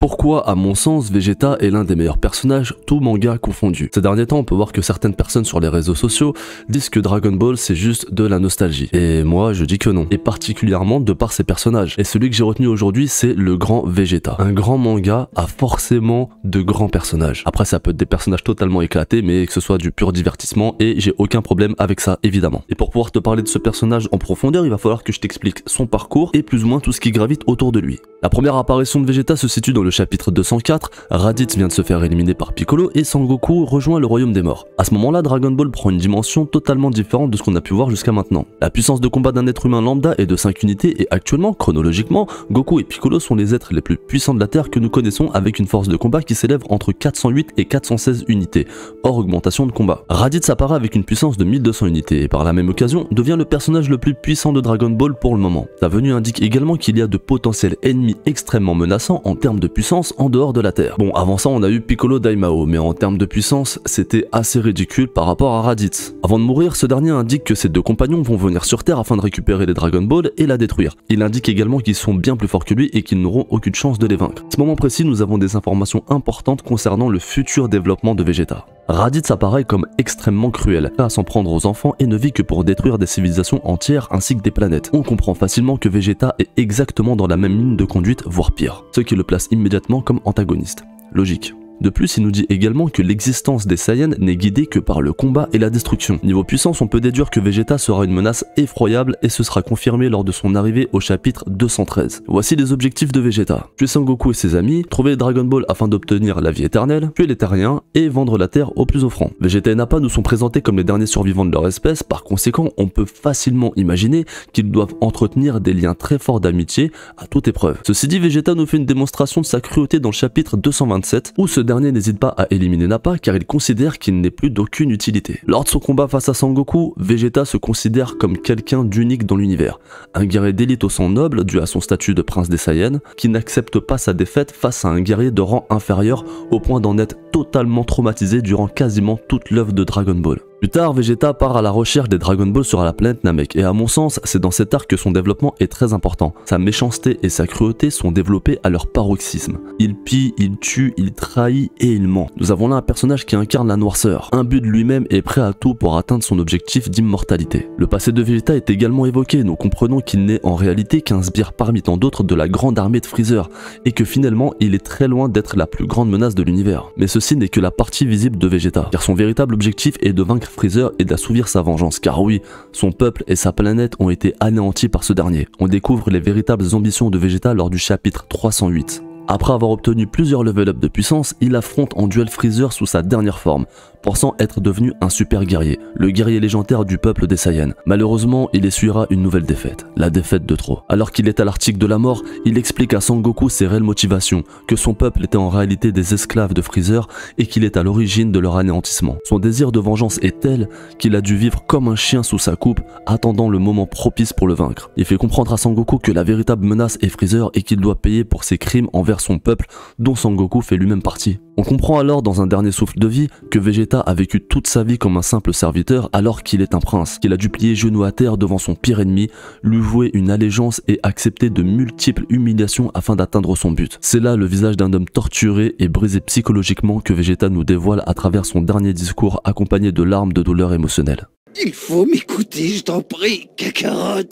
Pourquoi, à mon sens, Vegeta est l'un des meilleurs personnages, tout manga confondu. Ces derniers temps, on peut voir que certaines personnes sur les réseaux sociaux disent que Dragon Ball c'est juste de la nostalgie. Et moi, je dis que non. Et particulièrement de par ses personnages. Et celui que j'ai retenu aujourd'hui, c'est le grand Vegeta. Un grand manga a forcément de grands personnages. Après, ça peut être des personnages totalement éclatés, mais que ce soit du pur divertissement, et j'ai aucun problème avec ça, évidemment. Et pour pouvoir te parler de ce personnage en profondeur, il va falloir que je t'explique son parcours et plus ou moins tout ce qui gravite autour de lui. La première apparition de Vegeta se situe dans le chapitre 204, Raditz vient de se faire éliminer par Piccolo et Sangoku rejoint le royaume des morts. À ce moment-là, Dragon Ball prend une dimension totalement différente de ce qu'on a pu voir jusqu'à maintenant. La puissance de combat d'un être humain lambda est de 5 unités et actuellement, chronologiquement, Goku et Piccolo sont les êtres les plus puissants de la Terre que nous connaissons avec une force de combat qui s'élève entre 408 et 416 unités, hors augmentation de combat. Raditz apparaît avec une puissance de 1200 unités et par la même occasion devient le personnage le plus puissant de Dragon Ball pour le moment. Sa venue indique également qu'il y a de potentiels ennemis extrêmement menaçants en termes de puissance en dehors de la Terre. Bon, avant ça on a eu Piccolo Daimao, mais en termes de puissance c'était assez ridicule par rapport à Raditz. Avant de mourir, ce dernier indique que ses deux compagnons vont venir sur Terre afin de récupérer les Dragon Ball et la détruire. Il indique également qu'ils sont bien plus forts que lui et qu'ils n'auront aucune chance de les vaincre. À ce moment précis, nous avons des informations importantes concernant le futur développement de Vegeta. Raditz apparaît comme extrêmement cruel, prêt à s'en prendre aux enfants et ne vit que pour détruire des civilisations entières ainsi que des planètes. On comprend facilement que Vegeta est exactement dans la même ligne de conduite, voire pire, ce qui le place immédiatement comme antagoniste. Logique. De plus, il nous dit également que l'existence des Saiyans n'est guidée que par le combat et la destruction. Niveau puissance, on peut déduire que Vegeta sera une menace effroyable et ce sera confirmé lors de son arrivée au chapitre 213. Voici les objectifs de Vegeta. Tuer Sangoku et ses amis, trouver les Dragon Ball afin d'obtenir la vie éternelle, tuer les terriens et vendre la Terre aux plus offrants. Vegeta et Nappa nous sont présentés comme les derniers survivants de leur espèce, par conséquent, on peut facilement imaginer qu'ils doivent entretenir des liens très forts d'amitié à toute épreuve. Ceci dit, Vegeta nous fait une démonstration de sa cruauté dans le chapitre 227, où ce dernier n'hésite pas à éliminer Nappa car il considère qu'il n'est plus d'aucune utilité. Lors de son combat face à Sangoku, Vegeta se considère comme quelqu'un d'unique dans l'univers. Un guerrier d'élite au sang noble dû à son statut de prince des Saiyans, qui n'accepte pas sa défaite face à un guerrier de rang inférieur au point d'en être totalement traumatisé durant quasiment toute l'œuvre de Dragon Ball. Plus tard, Vegeta part à la recherche des Dragon Ball sur la planète Namek et à mon sens, c'est dans cet arc que son développement est très important. Sa méchanceté et sa cruauté sont développées à leur paroxysme. Il pille, il tue, il trahit et il ment. Nous avons là un personnage qui incarne la noirceur, imbu de lui-même et prêt à tout pour atteindre son objectif d'immortalité. Le passé de Vegeta est également évoqué, nous comprenons qu'il n'est en réalité qu'un sbire parmi tant d'autres de la grande armée de Freezer et que finalement il est très loin d'être la plus grande menace de l'univers. Mais ceci n'est que la partie visible de Vegeta, car son véritable objectif est de vaincre Freezer et d'assouvir sa vengeance, car oui, son peuple et sa planète ont été anéantis par ce dernier. On découvre les véritables ambitions de Vegeta lors du chapitre 308. Après avoir obtenu plusieurs level up de puissance, il affronte en duel Freezer sous sa dernière forme, pensant être devenu un super guerrier, le guerrier légendaire du peuple des Saiyans. Malheureusement, il essuiera une nouvelle défaite, la défaite de trop. Alors qu'il est à l'article de la mort, il explique à Sangoku ses réelles motivations, que son peuple était en réalité des esclaves de Freezer et qu'il est à l'origine de leur anéantissement. Son désir de vengeance est tel qu'il a dû vivre comme un chien sous sa coupe, attendant le moment propice pour le vaincre. Il fait comprendre à Sangoku que la véritable menace est Freezer et qu'il doit payer pour ses crimes envers son peuple, dont Sangoku fait lui-même partie. On comprend alors dans un dernier souffle de vie que Vegeta a vécu toute sa vie comme un simple serviteur alors qu'il est un prince, qu'il a dû plier genoux à terre devant son pire ennemi, lui vouer une allégeance et accepter de multiples humiliations afin d'atteindre son but. C'est là le visage d'un homme torturé et brisé psychologiquement que Vegeta nous dévoile à travers son dernier discours accompagné de larmes de douleur émotionnelle. Il faut m'écouter, je t'en prie, Kakarot.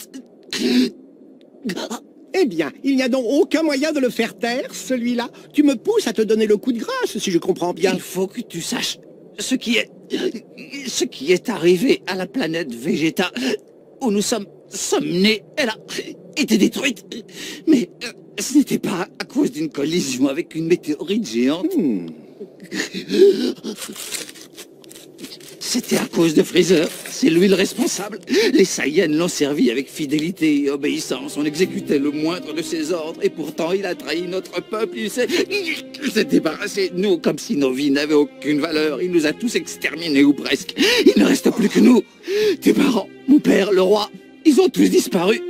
Eh bien, il n'y a donc aucun moyen de le faire taire, celui-là. Tu me pousses à te donner le coup de grâce, si je comprends bien. Il faut que tu saches ce qui est arrivé à la planète Vegeta, où nous sommes nés. Elle a été détruite. Mais ce n'était pas à cause d'une collision avec une météorite géante. C'était à cause de Freezer, c'est lui le responsable. Les Saiyans l'ont servi avec fidélité et obéissance, on exécutait le moindre de ses ordres, et pourtant il a trahi notre peuple, il s'est débarrassé de nous comme si nos vies n'avaient aucune valeur, il nous a tous exterminés ou presque. Il ne reste plus que nous, tes parents, mon père, le roi, ils ont tous disparu.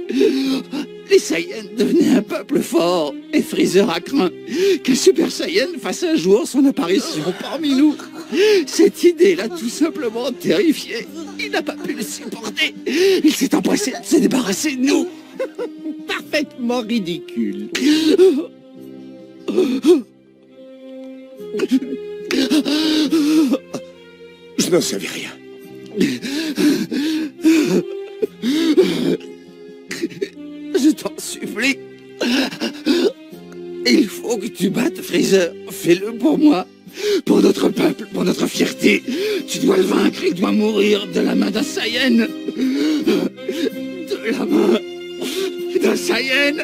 Les Saiyans devenaient un peuple fort, et Freezer a craint qu'un Super Saiyan fasse un jour son apparition parmi nous. Cette idée l'a tout simplement terrifié. Il n'a pas pu le supporter. Il s'est empressé de se débarrasser de nous. Parfaitement ridicule. Je n'en savais rien. Je t'en supplie. Il faut que tu battes Freezer. Fais-le pour moi. Pour notre peuple, pour notre fierté. Tu dois le vaincre, il doit mourir de la main d'un Saiyan. De la main d'un Saiyan.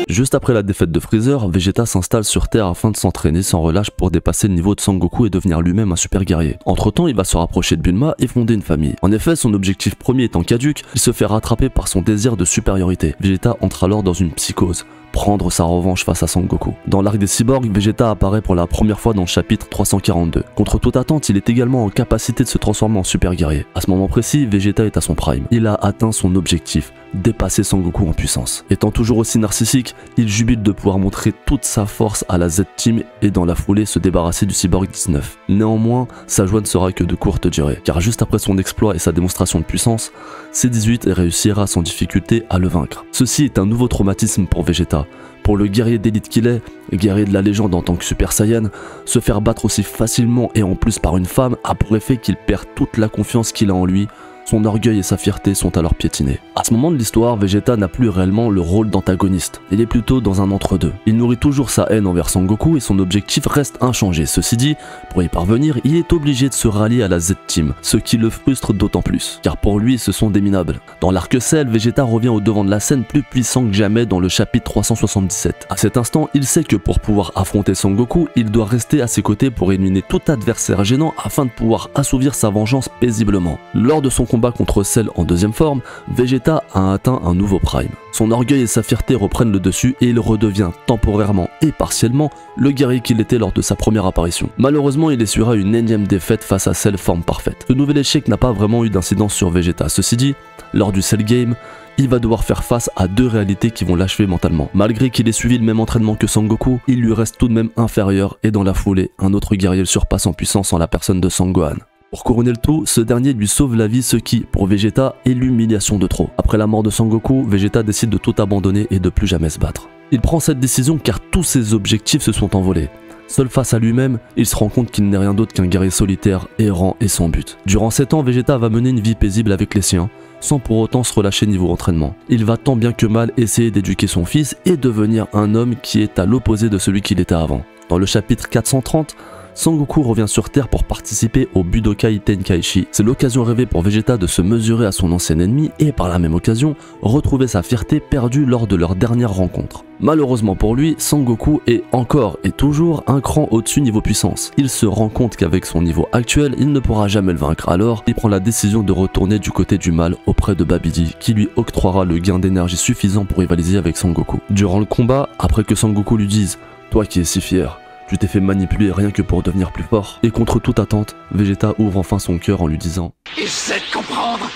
Juste après la défaite de Freezer, Vegeta s'installe sur Terre afin de s'entraîner sans relâche pour dépasser le niveau de Sangoku et devenir lui-même un super guerrier. Entre temps, il va se rapprocher de Bulma et fonder une famille. En effet, son objectif premier étant caduque, il se fait rattraper par son désir de supériorité. Vegeta entre alors dans une psychose, prendre sa revanche face à Sangoku. Dans l'arc des cyborgs, Vegeta apparaît pour la première fois dans le chapitre 342. Contre toute attente, il est également en capacité de se transformer en super guerrier. À ce moment précis, Vegeta est à son prime. Il a atteint son objectif, dépasser Sangoku en puissance. Étant toujours aussi narcissique, il jubile de pouvoir montrer toute sa force à la Z-Team et dans la foulée se débarrasser du Cyborg 19. Néanmoins, sa joie ne sera que de courte durée, car juste après son exploit et sa démonstration de puissance, C-18 réussira sans difficulté à le vaincre. Ceci est un nouveau traumatisme pour Vegeta. Pour le guerrier d'élite qu'il est, guerrier de la légende en tant que Super Saiyan, se faire battre aussi facilement et en plus par une femme a pour effet qu'il perd toute la confiance qu'il a en lui. Son orgueil et sa fierté sont alors piétinés. À ce moment de l'histoire, Vegeta n'a plus réellement le rôle d'antagoniste. Il est plutôt dans un entre-deux. Il nourrit toujours sa haine envers Sangoku et son objectif reste inchangé. Ceci dit, pour y parvenir, il est obligé de se rallier à la Z-Team, ce qui le frustre d'autant plus, car pour lui, ce sont des minables. Dans l'arc Cell, Vegeta revient au devant de la scène plus puissant que jamais dans le chapitre 377. À cet instant, il sait que pour pouvoir affronter Sangoku, il doit rester à ses côtés pour éliminer tout adversaire gênant afin de pouvoir assouvir sa vengeance paisiblement. Lors de son combat contre Cell en deuxième forme, Vegeta a atteint un nouveau prime. Son orgueil et sa fierté reprennent le dessus et il redevient temporairement et partiellement le guerrier qu'il était lors de sa première apparition. Malheureusement, il essuiera une énième défaite face à Cell forme parfaite. Ce nouvel échec n'a pas vraiment eu d'incidence sur Vegeta. Ceci dit, lors du Cell Game, il va devoir faire face à deux réalités qui vont l'achever mentalement. Malgré qu'il ait suivi le même entraînement que Sangoku, il lui reste tout de même inférieur et dans la foulée, un autre guerrier le surpasse en puissance en la personne de Sangohan. Pour couronner le tout, ce dernier lui sauve la vie, ce qui, pour Vegeta, est l'humiliation de trop. Après la mort de Sangoku, Vegeta décide de tout abandonner et de plus jamais se battre. Il prend cette décision car tous ses objectifs se sont envolés. Seul face à lui-même, il se rend compte qu'il n'est rien d'autre qu'un guerrier solitaire, errant et sans but. Durant 7 ans, Vegeta va mener une vie paisible avec les siens, sans pour autant se relâcher niveau entraînement. Il va tant bien que mal essayer d'éduquer son fils et devenir un homme qui est à l'opposé de celui qu'il était avant. Dans le chapitre 430, Sangoku revient sur Terre pour participer au Budokai Tenkaichi. C'est l'occasion rêvée pour Vegeta de se mesurer à son ancien ennemi et par la même occasion, retrouver sa fierté perdue lors de leur dernière rencontre. Malheureusement pour lui, Sangoku est encore et toujours un cran au-dessus niveau puissance. Il se rend compte qu'avec son niveau actuel, il ne pourra jamais le vaincre, alors il prend la décision de retourner du côté du mal auprès de Babidi, qui lui octroiera le gain d'énergie suffisant pour rivaliser avec Sangoku. Durant le combat, après que Sangoku lui dise « Toi qui es si fier », tu t'es fait manipuler rien que pour devenir plus fort. Et contre toute attente, Vegeta ouvre enfin son cœur en lui disant « Essaie de comprendre.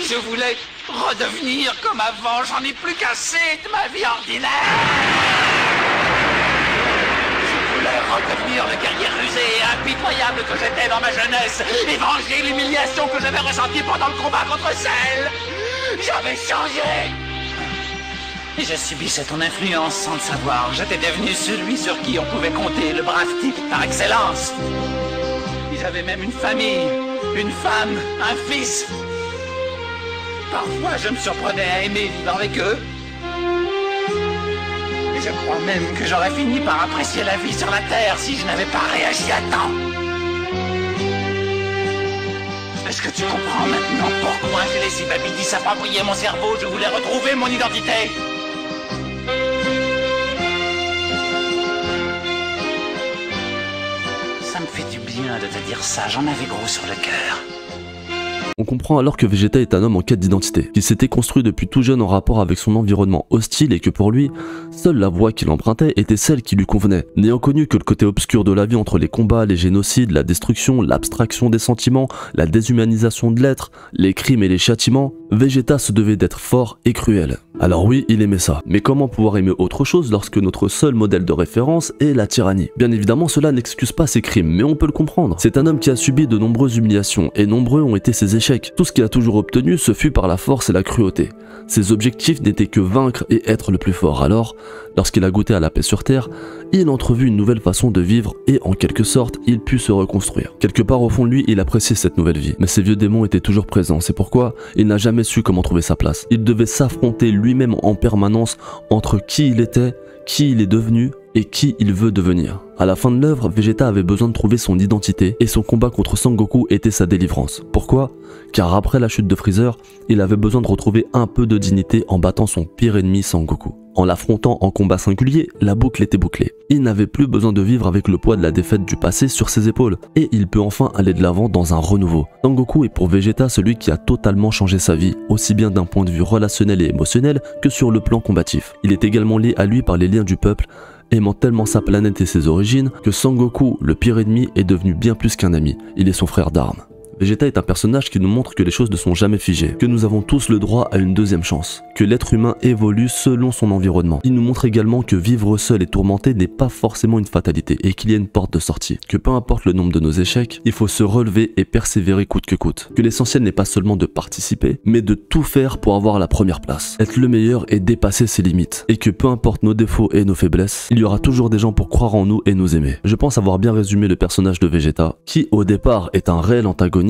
Je voulais redevenir comme avant. J'en ai plus qu'assez de ma vie ordinaire. Je voulais redevenir le guerrier rusé et impitoyable que j'étais dans ma jeunesse et venger l'humiliation que j'avais ressentie pendant le combat contre Cell. J'avais changé. Et je subissais ton influence sans le savoir. J'étais devenu celui sur qui on pouvait compter, le brave type par excellence. J'avais même une famille, une femme, un fils. Parfois, je me surprenais à aimer vivre avec eux. Et je crois même que j'aurais fini par apprécier la vie sur la Terre si je n'avais pas réagi à temps. Est-ce que tu comprends maintenant pourquoi j'ai laissé Babidi s'approprier mon cerveau? Je voulais retrouver mon identité. Ça me fait du bien de te dire ça, j'en avais gros sur le cœur. On comprend alors que Vegeta est un homme en quête d'identité, qu'il s'était construit depuis tout jeune en rapport avec son environnement hostile et que pour lui, seule la voie qu'il empruntait était celle qui lui convenait. N'ayant connu que le côté obscur de la vie entre les combats, les génocides, la destruction, l'abstraction des sentiments, la déshumanisation de l'être, les crimes et les châtiments, Vegeta se devait d'être fort et cruel. Alors oui, il aimait ça. Mais comment pouvoir aimer autre chose lorsque notre seul modèle de référence est la tyrannie? Bien évidemment, cela n'excuse pas ses crimes, mais on peut le comprendre. C'est un homme qui a subi de nombreuses humiliations, et nombreux ont été ses échecs. Tout ce qu'il a toujours obtenu, ce fut par la force et la cruauté. Ses objectifs n'étaient que vaincre et être le plus fort. Alors, lorsqu'il a goûté à la paix sur Terre, il entrevut une nouvelle façon de vivre et en quelque sorte, il put se reconstruire. Quelque part au fond de lui, il appréciait cette nouvelle vie. Mais ses vieux démons étaient toujours présents, c'est pourquoi il n'a jamais su comment trouver sa place. Il devait s'affronter lui-même en permanence entre qui il était, qui il est devenu et qui il veut devenir. À la fin de l'œuvre, Vegeta avait besoin de trouver son identité et son combat contre Sangoku était sa délivrance. Pourquoi? Car après la chute de Freezer, il avait besoin de retrouver un peu de dignité en battant son pire ennemi Sangoku. En l'affrontant en combat singulier, la boucle était bouclée. Il n'avait plus besoin de vivre avec le poids de la défaite du passé sur ses épaules et il peut enfin aller de l'avant dans un renouveau. Sangoku est pour Vegeta celui qui a totalement changé sa vie, aussi bien d'un point de vue relationnel et émotionnel que sur le plan combatif. Il est également lié à lui par les liens du peuple, aimant tellement sa planète et ses origines que Sangoku, le pire ennemi, est devenu bien plus qu'un ami, il est son frère d'armes. Vegeta est un personnage qui nous montre que les choses ne sont jamais figées, que nous avons tous le droit à une deuxième chance, que l'être humain évolue selon son environnement. Il nous montre également que vivre seul et tourmenté n'est pas forcément une fatalité et qu'il y a une porte de sortie, que peu importe le nombre de nos échecs, il faut se relever et persévérer coûte que coûte, que l'essentiel n'est pas seulement de participer, mais de tout faire pour avoir la première place, être le meilleur et dépasser ses limites, et que peu importe nos défauts et nos faiblesses, il y aura toujours des gens pour croire en nous et nous aimer. Je pense avoir bien résumé le personnage de Vegeta, qui au départ est un réel antagoniste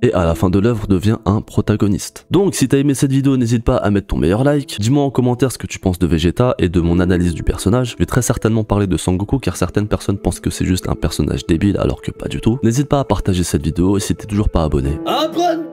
et à la fin de l'œuvre devient un protagoniste. Donc si t'as aimé cette vidéo, n'hésite pas à mettre ton meilleur like, dis-moi en commentaire ce que tu penses de Vegeta et de mon analyse du personnage. Je vais très certainement parler de Sangoku car certaines personnes pensent que c'est juste un personnage débile alors que pas du tout. N'hésite pas à partager cette vidéo et si t'es toujours pas abonné, Apprends